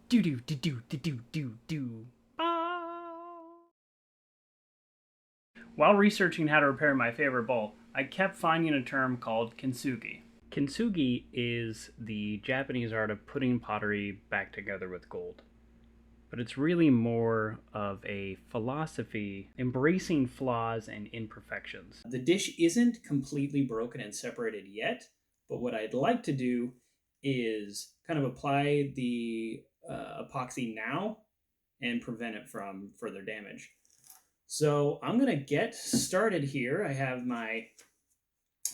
Do do do do do do do do. While researching how to repair my favorite bowl, I kept finding a term called kintsugi. Kintsugi is the Japanese art of putting pottery back together with gold. But it's really more of a philosophy embracing flaws and imperfections. The dish isn't completely broken and separated yet, but what I'd like to do is kind of apply the epoxy now and prevent it from further damage. So I'm going to get started here. I have my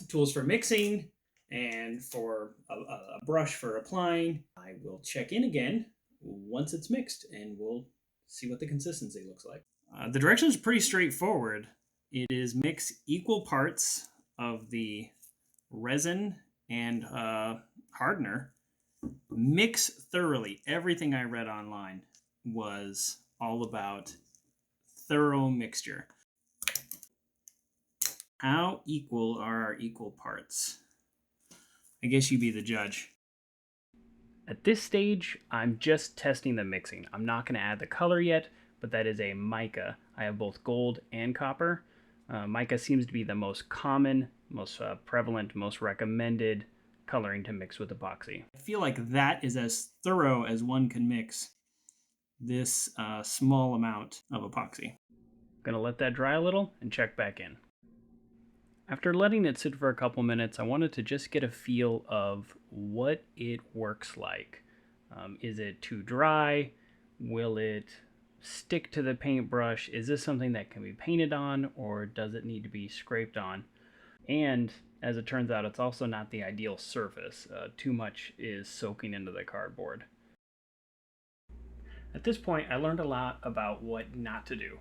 tools for mixing and for a brush for applying. I will check in again once it's mixed and we'll see what the consistency looks like. The directions are pretty straightforward. It is mix equal parts of the resin and hardener. Mix thoroughly. Everything I read online was all about thorough mixture. How equal are our equal parts? I guess you be the judge. At this stage, I'm just testing the mixing. I'm not going to add the color yet, but that is a mica. I have both gold and copper. Mica seems to be the most common, most prevalent, most recommended coloring to mix with epoxy. I feel like that is as thorough as one can mix this small amount of epoxy. Gonna let that dry a little and check back in. After letting it sit for a couple minutes, I wanted to just get a feel of what it works like. Is it too dry? Will it stick to the paintbrush? Is this something that can be painted on, or does it need to be scraped on? And as it turns out, it's also not the ideal surface. Too much is soaking into the cardboard. At this point, I learned a lot about what not to do.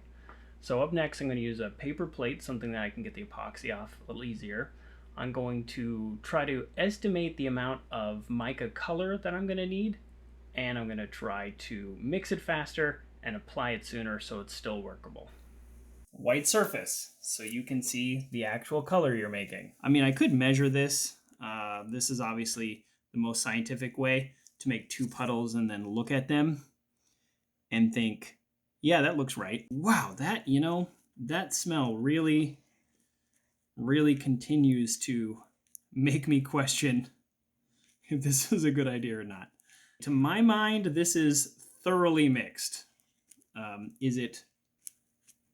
So up next, I'm going to use a paper plate, something that I can get the epoxy off a little easier. I'm going to try to estimate the amount of mica color that I'm going to need, and I'm going to try to mix it faster and apply it sooner so it's still workable. White surface, so you can see the actual color you're making. I mean, I could measure this. This is obviously the most scientific way to make two puddles and then look at them and think, yeah, that looks right. Wow, that smell really continues to make me question if this is a good idea or not. To my mind, this is thoroughly mixed. Is it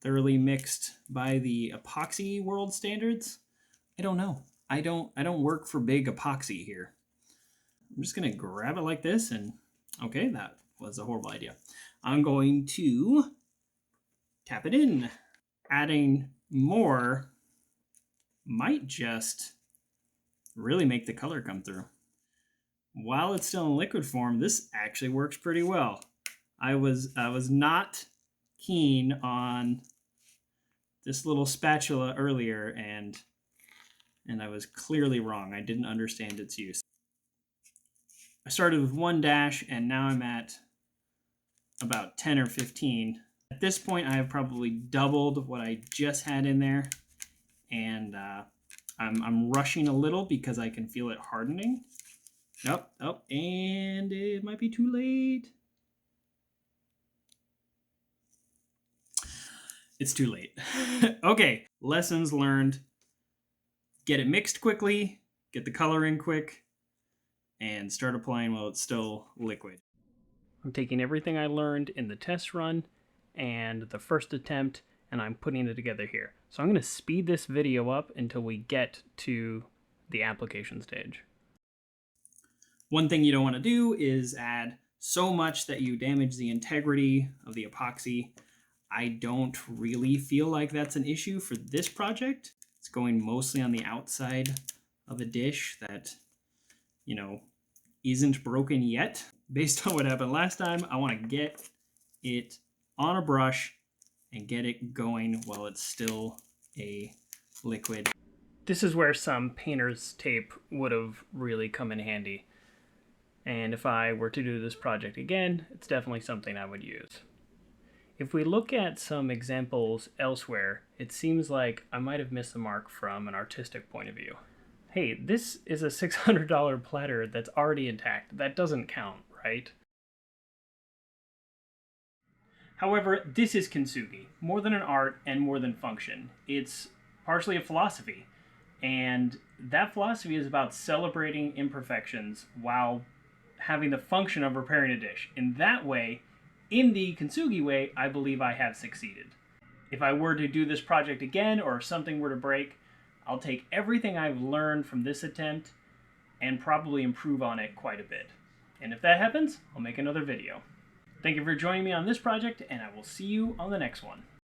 thoroughly mixed by the epoxy world standards? I don't know. I don't work for big epoxy here. I'm just gonna grab it like this and okay, that was a horrible idea. I'm going to tap it in. Adding more might just really make the color come through. While it's still in liquid form, this actually works pretty well. I was not keen on this little spatula earlier, and I was clearly wrong. I didn't understand its use. I started with 1 dash, and now I'm at about 10 or 15. At this point, I have probably doubled what I just had in there, and I'm rushing a little because I can feel it hardening. Oh, and it might be too late. It's too late. Okay, lessons learned. Get it mixed quickly, get the color in quick, and start applying while it's still liquid. I'm taking everything I learned in the test run and the first attempt, and I'm putting it together here. So I'm going to speed this video up until we get to the application stage. One thing you don't want to do is add so much that you damage the integrity of the epoxy. I don't really feel like that's an issue for this project. It's going mostly on the outside of a dish that, isn't broken yet. Based on what happened last time, I want to get it on a brush and get it going while it's still a liquid. This is where some painter's tape would have really come in handy. And if I were to do this project again, it's definitely something I would use. If we look at some examples elsewhere, it seems like I might have missed the mark from an artistic point of view. Hey, this is a $600 platter that's already intact. That doesn't count, right? However, this is kintsugi, more than an art and more than function. It's partially a philosophy, and that philosophy is about celebrating imperfections while having the function of preparing a dish. In that way, in the kintsugi way, I believe I have succeeded. If I were to do this project again, or if something were to break, I'll take everything I've learned from this attempt and probably improve on it quite a bit. And if that happens, I'll make another video. Thank you for joining me on this project, and I will see you on the next one.